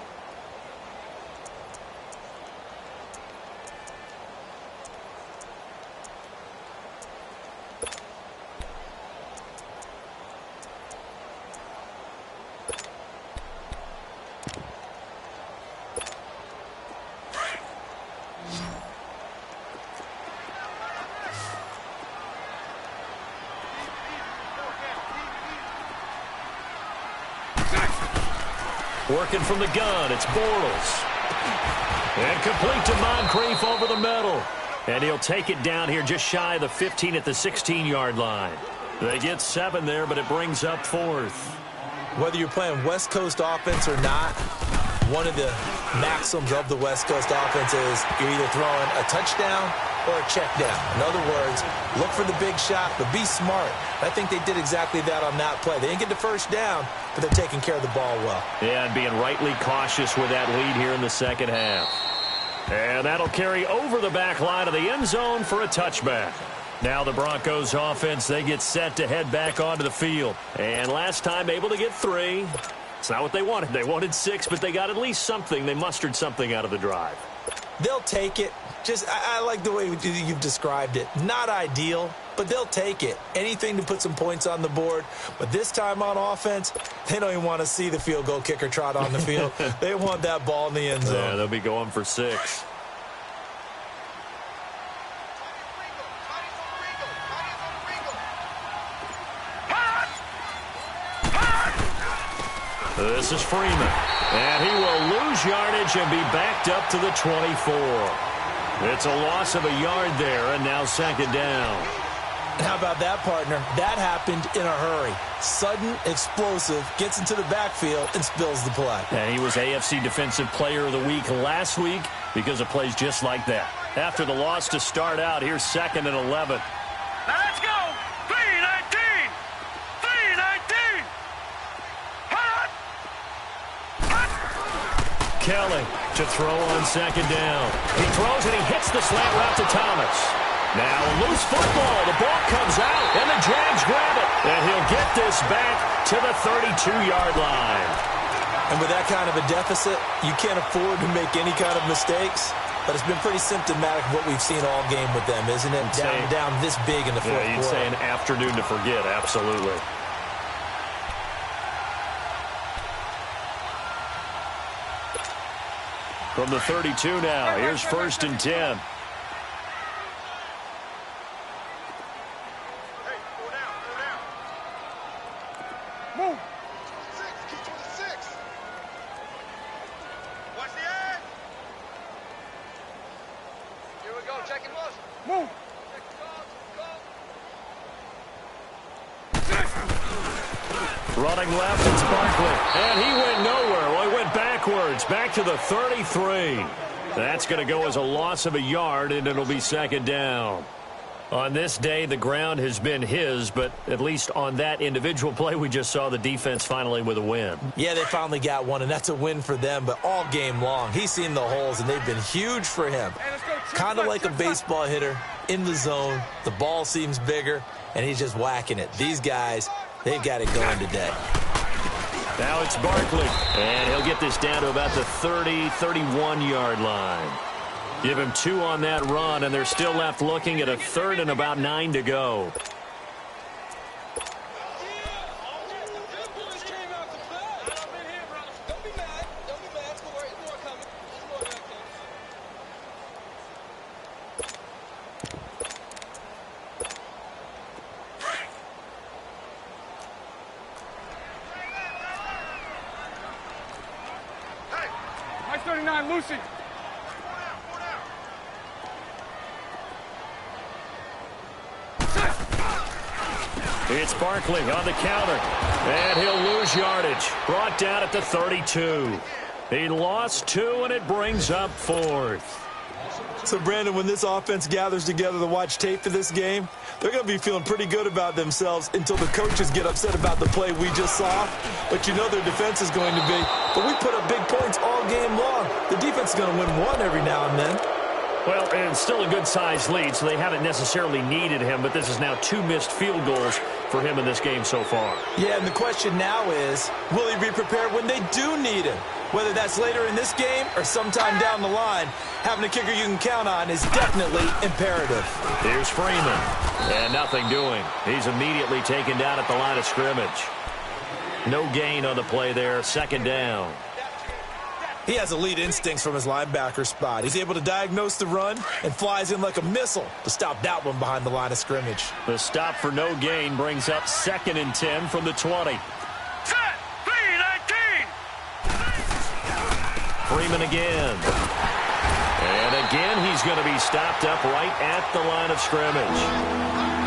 Working from the gun, it's Bortles. And complete to Moncrief over the middle. And he'll take it down here just shy of the 15 at the 16-yard line. They get 7 there, but it brings up 4th. Whether you're playing West Coast offense or not, one of the maxims of the West Coast offense is you're either throwing a touchdown or a check down. In other words, look for the big shot, but be smart. I think they did exactly that on that play. They didn't get the 1st down, but they're taking care of the ball well. Yeah, and being rightly cautious with that lead here in the 2nd half. And that'll carry over the back line of the end zone for a touchback. Now the Broncos offense, they get set to head back onto the field. And last time able to get 3. It's not what they wanted. They wanted 6, but they got at least something. They mustered something out of the drive. They'll take it. I like the way you've described it. Not ideal, but they'll take it. Anything to put some points on the board. But this time on offense, they don't even want to see the field goal kicker trot on the field. They want that ball in the end zone. Yeah, they'll be going for 6. This is Freeman. And he will lose yardage and be backed up to the 24. It's a loss of a yard there, and now 2nd down. How about that, partner? That happened in a hurry. Sudden, explosive, gets into the backfield, and spills the play. And he was AFC Defensive Player of the Week last week because of plays just like that. After the loss to start out, here's 2nd and 11. Now let's go. 3-19. 3-19. Kelly to throw on 2nd down. He throws and he hits the slant route to Thomas. Now a loose football. The ball comes out, and the Jags grab it. And he'll get this back to the 32-yard line. And with that kind of a deficit, you can't afford to make any kind of mistakes. But it's been pretty symptomatic of what we've seen all game with them, isn't it? Down this big in the fourth quarter. You'd say an afternoon to forget, absolutely. From the 32 now, here's 1st and 10. Move. Keep to the 6. Watch the edge. Here we go. Check and motion. Move. Check the go. Running left, it's Barkley. And he went nowhere. Well, he went backwards, back to the 33. That's going to go as a loss of a yard, and it'll be 2nd down. On this day, the ground has been his, but at least on that individual play, we just saw the defense finally with a win. Yeah, they finally got one, and that's a win for them, but all game long, he's seen the holes, and they've been huge for him. Kind of like a baseball hitter in the zone. The ball seems bigger, and he's just whacking it. These guys, they've got it going today. Now it's Barkley, and he'll get this down to about the 30, 31-yard line. Give him 2 on that run, and they're still left looking at a 3rd and about 9 to go. Nice 39, Lucy. It's Barkley on the counter, and he'll lose yardage. Brought down at the 32. He lost 2, and it brings up 4th. So, Brandon, when this offense gathers together to watch tape for this game, they're going to be feeling pretty good about themselves until the coaches get upset about the play we just saw. But you know their defense is going to be. But we put up big points all game long. The defense is going to win one every now and then. Well, and it's still a good-sized lead, so they haven't necessarily needed him, but this is now 2 missed field goals for him in this game so far. Yeah, and the question now is, will he be prepared when they do need him? Whether that's later in this game or sometime down the line, having a kicker you can count on is definitely imperative. Here's Freeman, and nothing doing. He's immediately taken down at the line of scrimmage. No gain on the play there, 2nd down. He has elite instincts from his linebacker spot. He's able to diagnose the run and flies in like a missile to stop that one behind the line of scrimmage. The stop for no gain brings up 2nd and 10 from the 20. Set. 3-19. Freeman again. And again, he's going to be stopped up right at the line of scrimmage.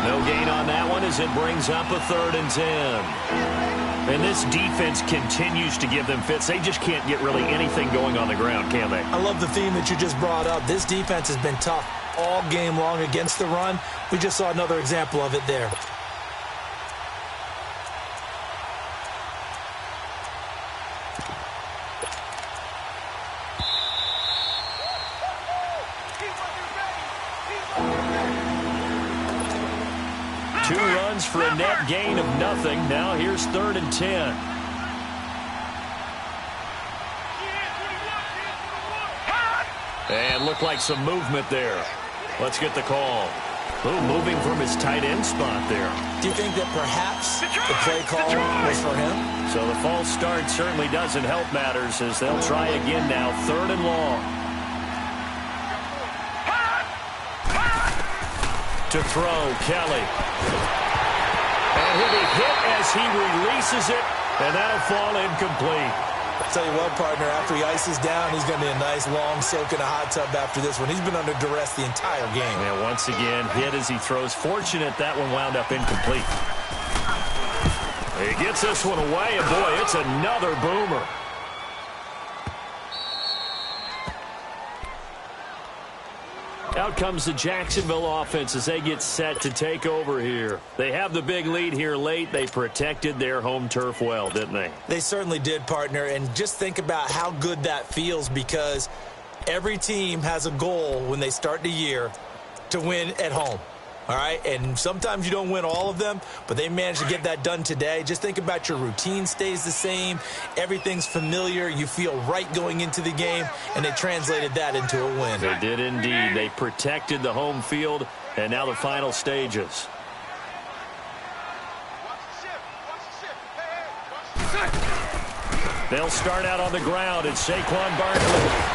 No gain on that one as it brings up a 3rd and 10. And this defense continues to give them fits. They just can't get really anything going on the ground, can they? I love the theme that you just brought up. This defense has been tough all game long against the run. We just saw another example of it there. Two runs for a net gain of nothing. Now here's 3rd and 10. And looked like some movement there. Let's get the call. Ooh, moving from his tight end spot there. Do you think that perhaps the play call was for him? So the false start certainly doesn't help matters as they'll try again now, 3rd and long. To throw, Kelly. And he'll be hit as he releases it, and that'll fall incomplete. I'll tell you what, partner, after he ices down, he's going to be a nice long soak in a hot tub after this one. He's been under duress the entire game. And once again, hit as he throws. Fortunate that one wound up incomplete. He gets this one away, and boy, it's another boomer. Out comes the Jacksonville offense as they get set to take over here. They have the big lead here late. They protected their home turf well, didn't they? They certainly did, partner. And just think about how good that feels, because every team has a goal when they start the year to win at home. All right, and sometimes you don't win all of them, but they managed to get that done today. Just think about your routine stays the same. Everything's familiar. You feel right going into the game, and they translated that into a win. They did indeed. They protected the home field, and now the final stages. They'll start out on the ground. It's Saquon Barkley.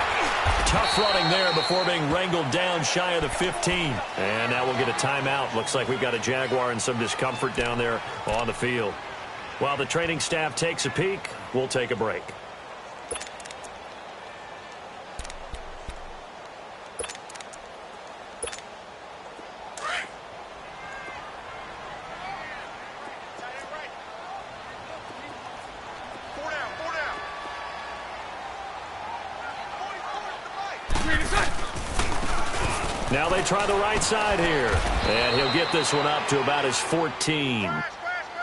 Tough running there before being wrangled down shy of the 15. And now we'll get a timeout. Looks like we've got a Jaguar and some discomfort down there on the field. While the training staff takes a peek, we'll take a break. Now they try the right side here. And he'll get this one up to about his 14.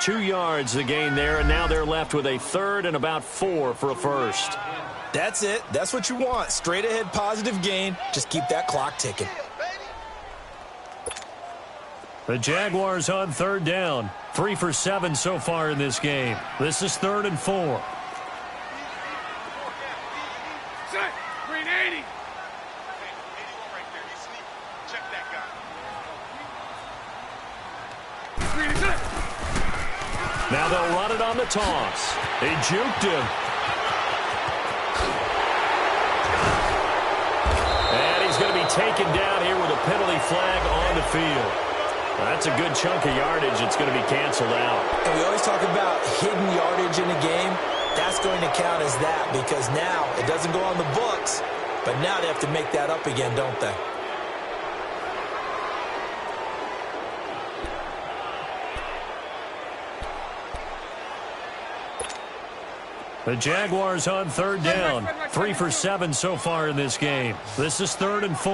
2 yards the gain there, and now they're left with a 3rd and about 4 for a first. That's it. That's what you want. Straight ahead positive gain. Just keep that clock ticking. The Jaguars on 3rd down. 3 for 7 so far in this game. This is 3rd and 4. Now they'll run it on the toss. He juked him. And he's going to be taken down here with a penalty flag on the field. That's a good chunk of yardage. It's going to be canceled out. And we always talk about hidden yardage in a game. That's going to count as that, because now it doesn't go on the books, but now they have to make that up again, don't they? The Jaguars on 3rd down. 3 for 7 so far in this game. This is 3rd and 4.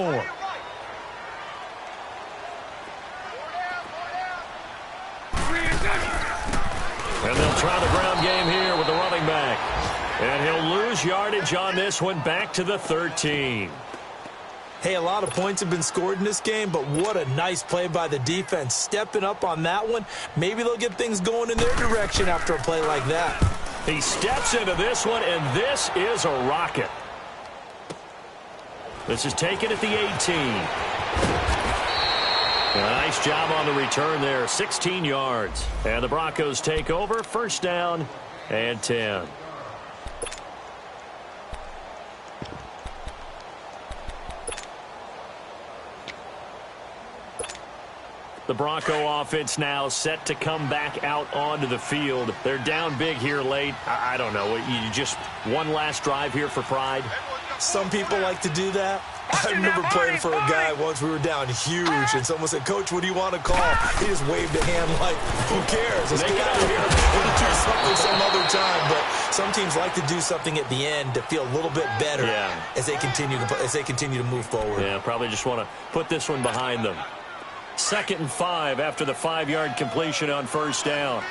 And they'll try the ground game here with the running back. And he'll lose yardage on this one, back to the 13. Hey, a lot of points have been scored in this game, but what a nice play by the defense. Stepping up on that one. Maybe they'll get things going in their direction after a play like that. He steps into this one, and this is a rocket. This is taken at the 18. A nice job on the return there, 16 yards. And the Broncos take over, 1st down and 10. The Bronco offense now set to come back out onto the field. They're down big here late. I don't know. You just one last drive here for pride? Some people like to do that. I remember playing for a guy once. We were down huge, and someone said, "Coach, what do you want to call?" He just waved a hand like, "Who cares? Let's get out of here. We'll do something some other time." But some teams like to do something at the end to feel a little bit better as they continue to move forward. Yeah, probably just want to put this one behind them. 2nd and 5 after the 5-yard completion on 1st down.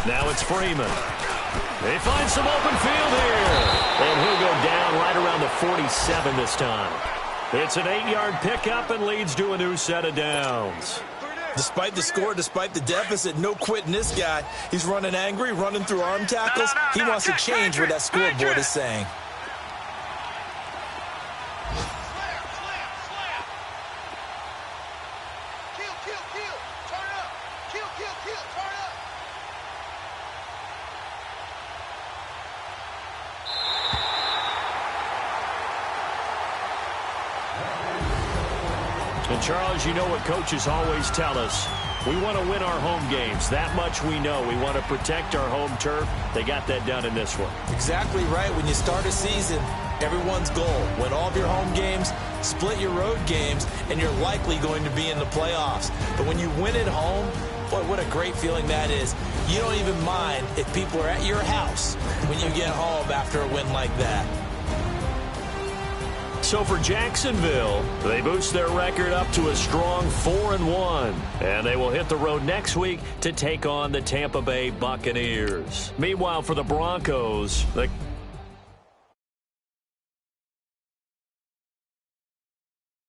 Now it's Freeman. They find some open field here. And he'll go down right around the 47 this time. It's an 8-yard pickup and leads to a new set of downs. Despite the score, despite the deficit, no quitting this guy. He's running angry, running through arm tackles. He wants to change what that scoreboard is saying. And, Charles, you know what coaches always tell us. We want to win our home games. That much we know. We want to protect our home turf. They got that done in this one. Exactly right. When you start a season, everyone's goal: win all of your home games, split your road games, and you're likely going to be in the playoffs. But when you win at home, boy, what a great feeling that is. You don't even mind if people are at your house when you get home after a win like that. So for Jacksonville, they boost their record up to a strong 4-1. And they will hit the road next week to take on the Tampa Bay Buccaneers. Meanwhile, for the Broncos, the